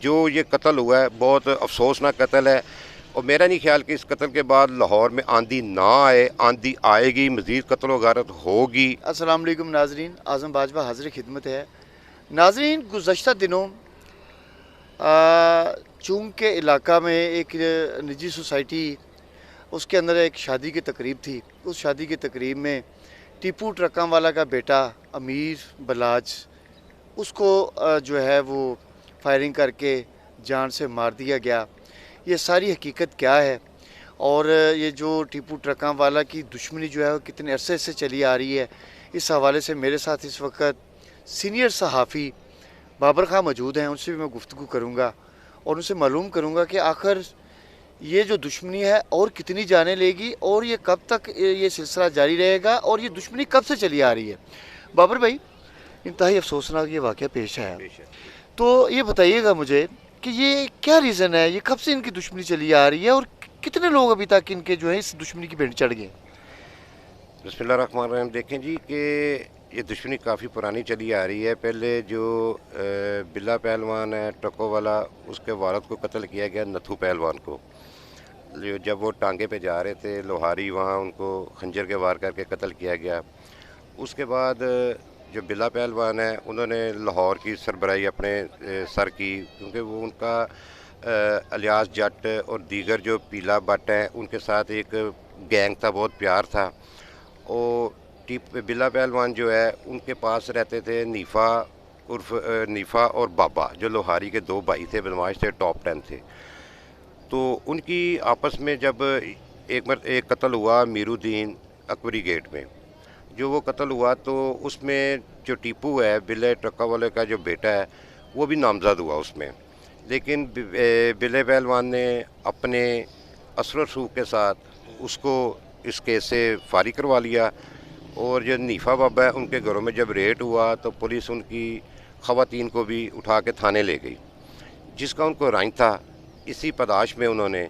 جو یہ قتل ہوا ہے بہت افسوسناک قتل ہے، اور میرا نہیں خیال کہ اس قتل کے بعد لاہور میں آندھی نہ آئے، آندھی آئے گی، مزید قتل و غارت ہوگی۔ السلام علیکم ناظرین، اعظم باجوہ حاضر خدمت ہے۔ ناظرین، گزشتہ دنوں چونکہ علاقہ میں ایک نجی سوسائٹی، اس کے اندر ایک شادی کی تقریب تھی۔ اس شادی کی تقریب میں ٹیپو ٹرکاں والا کا بیٹا امیر بلاج، اس کو جو ہے وہ فائرنگ کر کے جان سے مار دیا گیا۔ یہ ساری حقیقت کیا ہے، اور یہ جو ٹیپو ٹرکاں والا کی دشمنی جو ہے وہ کتنے عرصے سے چلی آ رہی ہے، اس حوالے سے میرے ساتھ اس وقت سینئر صحافی بابر خان موجود ہیں۔ ان سے بھی میں گفتگو کروں گا اور ان سے معلوم کروں گا کہ آخر یہ جو دشمنی ہے اور کتنی جانیں لے گی، اور یہ کب تک یہ سلسلہ جاری رہے گا، اور یہ دشمنی کب سے چلی آ رہی ہے۔ بابر بھائی، انتہائی افسوسناک یہ واقعہ پیش ہے، تو یہ بتائیے گا مجھے کہ یہ کیا ریزن ہے، یہ کب سے ان کی دشمنی چلی آ رہی ہے، اور کتنے لوگ ابھی تک ان کے جو ہے اس دشمنی کی بھینٹ چڑھ گئے؟ بسم اللہ الرحمن الرحیم۔ دیکھیں جی کہ یہ دشمنی کافی پرانی چلی آ رہی ہے۔ پہلے جو بلا پہلوان ہے ٹرکوں والا، اس کے والد کو قتل کیا گیا، نتھو پہلوان کو، جب وہ ٹانگے پہ جا رہے تھے لوہاری، وہاں ان کو خنجر کے وار کر کے قتل کیا گیا۔ اس کے بعد جو بلا پہلوان ہے، انہوں نے لاہور کی سربراہی اپنے سر کی، کیونکہ وہ ان کا الیاس جٹ اور دیگر جو پیلا بٹ ہیں ان کے ساتھ ایک گینگ تھا، بہت پیار تھا۔ اور بلا پہلوان جو ہے ان کے پاس رہتے تھے نیفا اور بابا، جو لوہاری کے دو بھائی تھے، بدماش تھے، ٹاپ 10 تھے۔ تو ان کی آپس میں جب ایک قتل ہوا میرو الدین اکبری گیٹ میں، جو وہ قتل ہوا تو اس میں جو ٹیپو ہے بلے ٹرکا والے کا جو بیٹا ہے وہ بھی نامزد ہوا اس میں، لیکن بلے پہلوان نے اپنے اثر و رسوخ کے ساتھ اس کو اس کیس سے فارغ کروا لیا۔ اور جو نیفا بابا ہے ان کے گھروں میں جب ریڈ ہوا تو پولیس ان کی خواتین کو بھی اٹھا کے تھانے لے گئی، جس کا ان کو رائن تھا۔ اسی پداش میں انہوں نے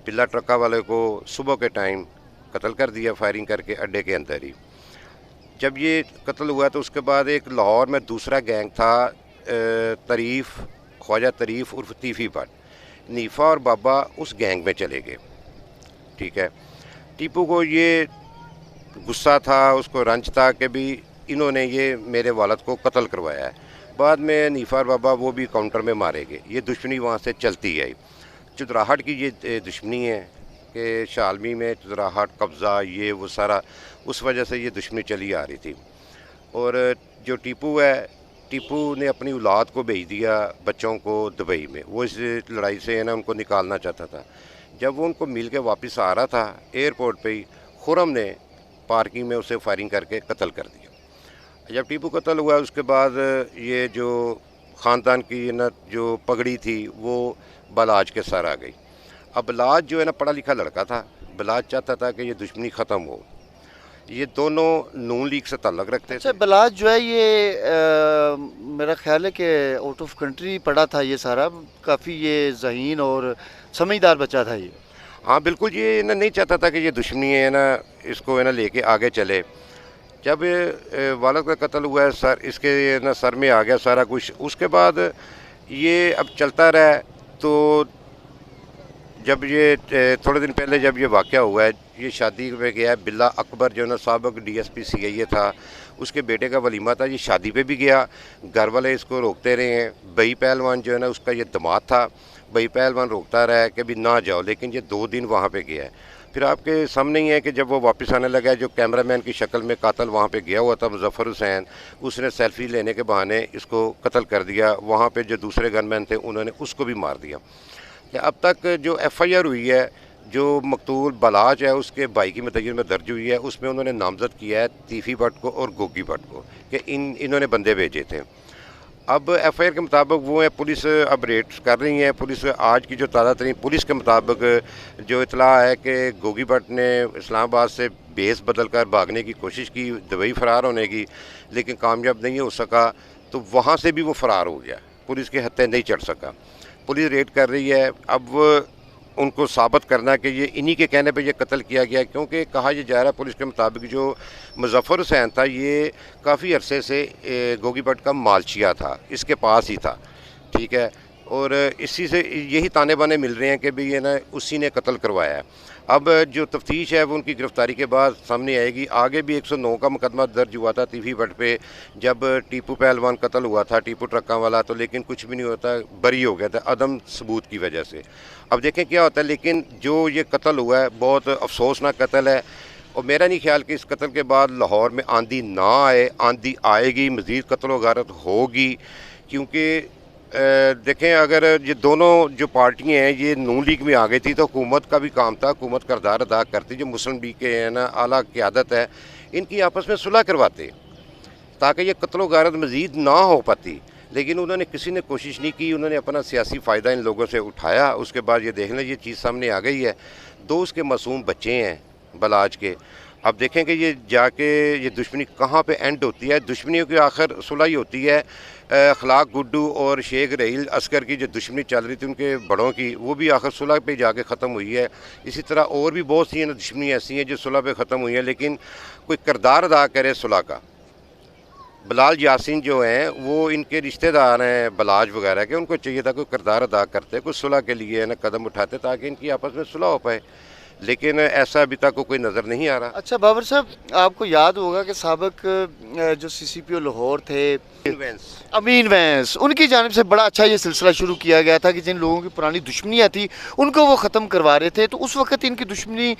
بلا ٹرکا والے کو صبح کے ٹائم قتل کر دیا، فائرنگ کر کے اڈے کے اندر ہی۔ جب یہ قتل ہوا تو اس کے بعد ایک لاہور میں دوسرا گینگ تھا، خواجہ طریف عرف تیفی بٹ، نیفا اور بابا اس گینگ میں چلے گئے، ٹھیک ہے۔ ٹیپو کو یہ غصہ تھا، اس کو رنج تھا کہ بھی انہوں نے یہ میرے والد کو قتل کروایا ہے۔ بعد میں نیفا اور بابا وہ بھی کاؤنٹر میں مارے گئے۔ یہ دشمنی وہاں سے چلتی ہے، چتراہٹ کی یہ دشمنی ہے کہ شالمی میں چتراہٹ قبضہ یہ وہ سارا، اس وجہ سے یہ دشمنی چلی آ رہی تھی۔ اور جو ٹیپو ہے، ٹیپو نے اپنی اولاد کو بھیج دیا بچوں کو دبئی میں، وہ اس لڑائی سے ہے نا ان کو نکالنا چاہتا تھا۔ جب وہ ان کو مل کے واپس آ رہا تھا ایئرپورٹ پہ ہی خرم نے پارکنگ میں اسے فائرنگ کر کے قتل کر دیا۔ جب ٹیپو قتل ہوا اس کے بعد یہ جو خاندان کی نا جو پگڑی تھی وہ بلاج کے سر آ گئی۔ اب بلاج جو ہے نا پڑھا لکھا لڑکا تھا، بلاج چاہتا تھا کہ یہ دشمنی ختم ہو۔ یہ دونوں نون لیگ سے تعلق رکھتے تھے۔ اچھا، بلاج جو ہے یہ میرا خیال ہے کہ آؤٹ آف کنٹری پڑا تھا، یہ سارا کافی یہ ذہین اور سمجھدار بچہ تھا یہ۔ ہاں بالکل، یہ نہیں چاہتا تھا کہ یہ دشمنی ہے نا اس کو ہے نا لے کے آگے چلے۔ جب والد کا قتل ہوا ہے اس کے نا سر میں آ گیا سارا کچھ۔ اس کے بعد یہ اب چلتا رہا، تو جب یہ تھوڑے دن پہلے جب یہ واقعہ ہوا ہے، یہ شادی پہ گیا ہے بلا اکبر جو ہے نا سابق ڈی ایس پی سی آئی اے تھا، اس کے بیٹے کا ولیمہ تھا، یہ شادی پہ بھی گیا، گھر والے اس کو روکتے رہے ہیں۔ بئی پہلوان جو ہے نا اس کا یہ دماد تھا، بئی پہلوان روکتا رہا ہے کہ بھی نہ جاؤ، لیکن یہ 2 دن وہاں پہ گیا ہے۔ پھر آپ کے سامنے ہی ہے کہ جب وہ واپس آنے لگا ہے، جو کیمرہ مین کی شکل میں قاتل وہاں پہ گیا ہوا تھا مظفر حسین، اس نے سیلفی لینے کے بہانے اس کو قتل کر دیا۔ وہاں پہ جو دوسرے گن مین تھے انہوں نے اس کو بھی مار دیا۔ کہ اب تک جو ایف آئی آر ہوئی ہے، جو مقتول بلاج ہے اس کے بھائی کی مدعیت میں درج ہوئی ہے، اس میں انہوں نے نامزد کیا ہے تیفی بٹ کو اور گوگی بٹ کو کہ انہوں نے بندے بھیجے تھے۔ اب ایف آئی آر کے مطابق وہ ہیں، پولیس اب ریڈ کر رہی ہیں۔ پولیس آج کی جو تازہ ترین پولیس کے مطابق جو اطلاع ہے کہ گوگی بٹ نے اسلام آباد سے بیس بدل کر بھاگنے کی کوشش کی، دبئی فرار ہونے کی، لیکن کامیاب نہیں ہو سکا، تو وہاں سے بھی وہ فرار ہو گیا، پولیس کے ہتھے نہیں چڑھ سکا۔ پولیس ریڈ کر رہی ہے، اب ان کو ثابت کرنا کہ یہ انہی کے کہنے پہ یہ قتل کیا گیا، کیونکہ کہا یہ جا رہا ہے پولیس کے مطابق جو مظفر حسین تھا یہ کافی عرصے سے گوگی بٹ کا مالچیا تھا، اس کے پاس ہی تھا، ٹھیک ہے۔ اور اسی سے یہی تانے بانے مل رہے ہیں کہ بھی یہ نا اسی نے قتل کروایا ہے. اب جو تفتیش ہے وہ ان کی گرفتاری کے بعد سامنے آئے گی. آگے بھی 109 کا مقدمہ درج ہوا تھا تیفی بٹ پہ جب ٹیپو پہلوان قتل ہوا تھا, ٹیپو ٹرکاں والا, تو لیکن کچھ بھی نہیں ہوتا, بری ہو گیا تھا عدم ثبوت کی وجہ سے. اب دیکھیں کیا ہوتا ہے. لیکن جو یہ قتل ہوا ہے بہت افسوسناک قتل ہے, اور میرا نہیں خیال کہ اس قتل کے بعد لاہور میں آندھی نہ آئے. آندھی آئے گی, مزید قتل و غارت ہوگی, کیونکہ دیکھیں اگر یہ دونوں جو پارٹیاں ہیں یہ نون لیگ میں آ گئی تھی تو حکومت کا بھی کام تھا, حکومت کردار ادا کرتی. جو مسلم لیگ کے ہیں نا اعلیٰ قیادت ہے, ان کی آپس میں صلح کرواتے تاکہ یہ قتل و غارت مزید نہ ہو پاتی. لیکن انہوں نے کسی نے کوشش نہیں کی, انہوں نے اپنا سیاسی فائدہ ان لوگوں سے اٹھایا. اس کے بعد یہ دیکھ لیں یہ چیز سامنے آ گئی ہے. 2 اس کے معصوم بچے ہیں بلاج کے. اب دیکھیں کہ یہ جا کے یہ دشمنی کہاں پہ اینڈ ہوتی ہے. دشمنیوں کی آخر صلح ہی ہوتی ہے. اخلاق گڈو اور شیخ رحیل عسکر کی جو دشمنی چل رہی تھی ان کے بڑوں کی, وہ بھی آخر صلح پہ جا کے ختم ہوئی ہے. اسی طرح اور بھی بہت سی دشمنی ایسی ہیں جو صلح پہ ختم ہوئی ہیں, لیکن کوئی کردار ادا کرے صلح کا. بلال یاسین جو ہیں وہ ان کے رشتہ دار ہیں بلاج وغیرہ کے, ان کو چاہیے تھا کوئی کردار ادا کرتے, کوئی صلح کے لیے نا قدم اٹھاتے تاکہ ان کی آپس میں صلح ہو پائے. لیکن ایسا ابھی تک کوئی نظر نہیں آ رہا. اچھا بابر صاحب, آپ کو یاد ہوگا کہ سابق جو CCPO لاہور تھے امین وینس, ان کی جانب سے بڑا اچھا یہ سلسلہ شروع کیا گیا تھا کہ جن لوگوں کی پرانی دشمنیاں تھیں ان کو وہ ختم کروا رہے تھے. تو اس وقت ان کی دشمنی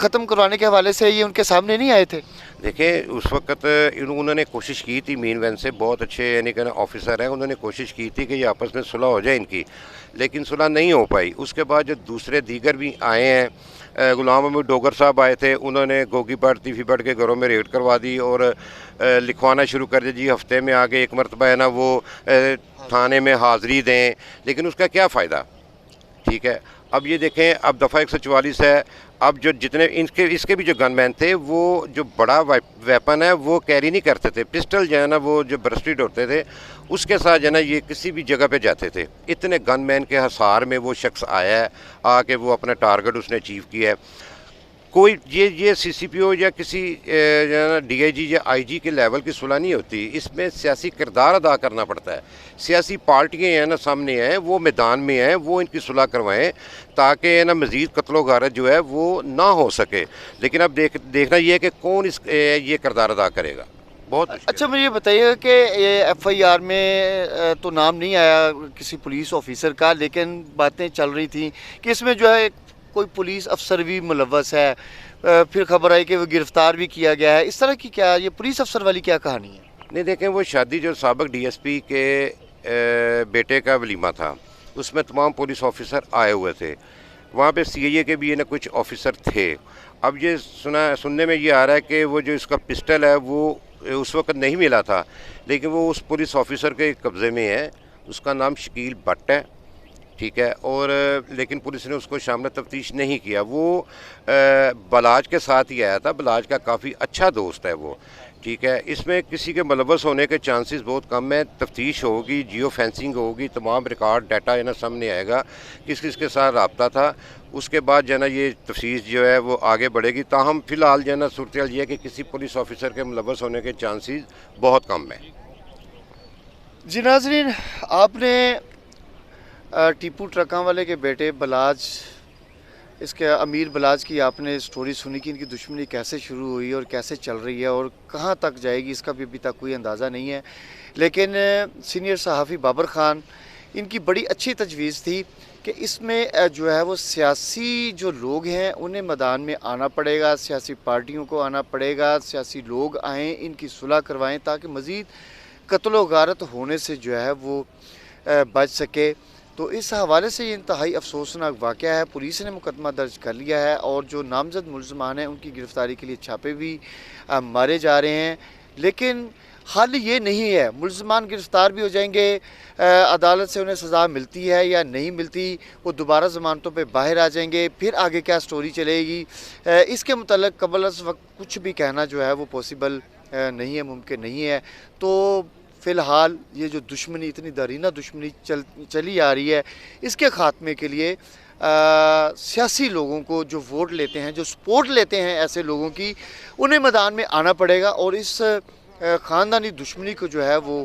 ختم کروانے کے حوالے سے یہ ان کے سامنے نہیں آئے تھے؟ دیکھیں اس وقت انہوں نے کوشش کی تھی, مین وین سے بہت اچھے یعنی کہ آفیسر ہیں, انہوں نے کوشش کی تھی کہ یہ آپس میں صلح ہو جائے ان کی, لیکن صلح نہیں ہو پائی. اس کے بعد جو دوسرے دیگر بھی آئے ہیں, غلام محمد ڈوگر صاحب آئے تھے, انہوں نے گوگی بٹ تیفی بٹ کے گھروں میں ریڈ کروا دی اور لکھوانا شروع کر دی, جی ہفتے میں آگے ایک مرتبہ ہے نا وہ تھانے میں حاضری دیں. لیکن اس کا کیا فائدہ؟ ٹھیک ہے, اب یہ دیکھیں اب دفعہ 144 ہے. اب جو جتنے اس کے بھی جو گن مین تھے وہ جو بڑا ویپن ہے وہ کیری نہیں کرتے تھے. پسٹل جو ہے نا وہ جو برسٹیڈ ہوتے تھے اس کے ساتھ جو ہے نا یہ کسی بھی جگہ پہ جاتے تھے. اتنے گن مین کے حصار میں وہ شخص آیا ہے, آ کے وہ اپنا ٹارگٹ اس نے اچیو کیا ہے. کوئی یہ CCPO یا کسی DIG یا IG کے لیول کی صلح نہیں ہوتی. اس میں سیاسی کردار ادا کرنا پڑتا ہے. سیاسی پارٹیاں ہیں نا سامنے ہیں, وہ میدان میں ہیں, وہ ان کی صلح کروائیں تاکہ نا مزید قتل و غارت جو ہے وہ نہ ہو سکے. لیکن اب دیکھنا یہ ہے کہ کون یہ کردار ادا کرے گا. بہت اچھا مجھے یہ بتائیے کہ FIR میں تو نام نہیں آیا کسی پولیس آفیسر کا, لیکن باتیں چل رہی تھیں کہ اس میں جو ہے کوئی پولیس افسر بھی ملوث ہے. پھر خبر آئی کہ وہ گرفتار بھی کیا گیا ہے. اس طرح کی کیا یہ پولیس افسر والی کیا کہانی ہے؟ نہیں دیکھیں, وہ شادی جو سابق DSP کے بیٹے کا ولیمہ تھا, اس میں تمام پولیس آفیسر آئے ہوئے تھے. وہاں پہ CIA کے بھی کچھ آفیسر تھے. اب یہ سننے میں یہ آ رہا ہے کہ وہ جو اس کا پسٹل ہے وہ اس وقت نہیں ملا تھا, لیکن وہ اس پولیس آفیسر کے قبضے میں ہے. اس کا نام شکیل بٹ ہے, ٹھیک ہے, اور لیکن پولیس نے اس کو شامل تفتیش نہیں کیا. وہ بلاج کے ساتھ ہی آیا تھا, بلاج کا کافی اچھا دوست ہے وہ, ٹھیک ہے. اس میں کسی کے ملوث ہونے کے چانسز بہت کم ہیں. تفتیش ہوگی, جیو فینسنگ ہوگی, تمام ریکارڈ ڈیٹا ہے نا سامنے آئے گا کس کس کے ساتھ رابطہ تھا. اس کے بعد جو ہے نا یہ تفتیش جو ہے وہ آگے بڑھے گی. تاہم فی الحال جو ہے نا صورتحال یہ ہے کہ کسی پولیس آفیسر کے ملوث ہونے کے چانسز بہت کم ہیں. جی ناظرین, آپ نے ٹیپو ٹرکاں والے کے بیٹے بلاج, اس کے امیر بلاج کی آپ نے سٹوری سنی کہ ان کی دشمنی کیسے شروع ہوئی اور کیسے چل رہی ہے اور کہاں تک جائے گی, اس کا بھی ابھی تک کوئی اندازہ نہیں ہے. لیکن سینئر صحافی بابر خان, ان کی بڑی اچھی تجویز تھی کہ اس میں جو ہے وہ سیاسی جو لوگ ہیں انہیں میدان میں آنا پڑے گا, سیاسی پارٹیوں کو آنا پڑے گا, سیاسی لوگ آئیں, ان کی صلح کروائیں تاکہ مزید قتل و غارت ہونے سے جو ہے وہ بچ سکے. تو اس حوالے سے یہ انتہائی افسوسناک واقعہ ہے. پولیس نے مقدمہ درج کر لیا ہے اور جو نامزد ملزمان ہیں ان کی گرفتاری کے لیے چھاپے بھی مارے جا رہے ہیں. لیکن حل یہ نہیں ہے, ملزمان گرفتار بھی ہو جائیں گے, عدالت سے انہیں سزا ملتی ہے یا نہیں ملتی, وہ دوبارہ ضمانتوں پہ باہر آ جائیں گے, پھر آگے کیا سٹوری چلے گی, اس کے متعلق قبل از وقت کچھ بھی کہنا جو ہے وہ پاسبل نہیں ہے, ممکن نہیں ہے. تو فی الحال یہ جو دشمنی, اتنی دیرینہ دشمنی چلی آ رہی ہے, اس کے خاتمے کے لیے سیاسی لوگوں کو جو ووٹ لیتے ہیں, جو سپورٹ لیتے ہیں ایسے لوگوں کی, انہیں میدان میں آنا پڑے گا اور اس خاندانی دشمنی کو جو ہے وہ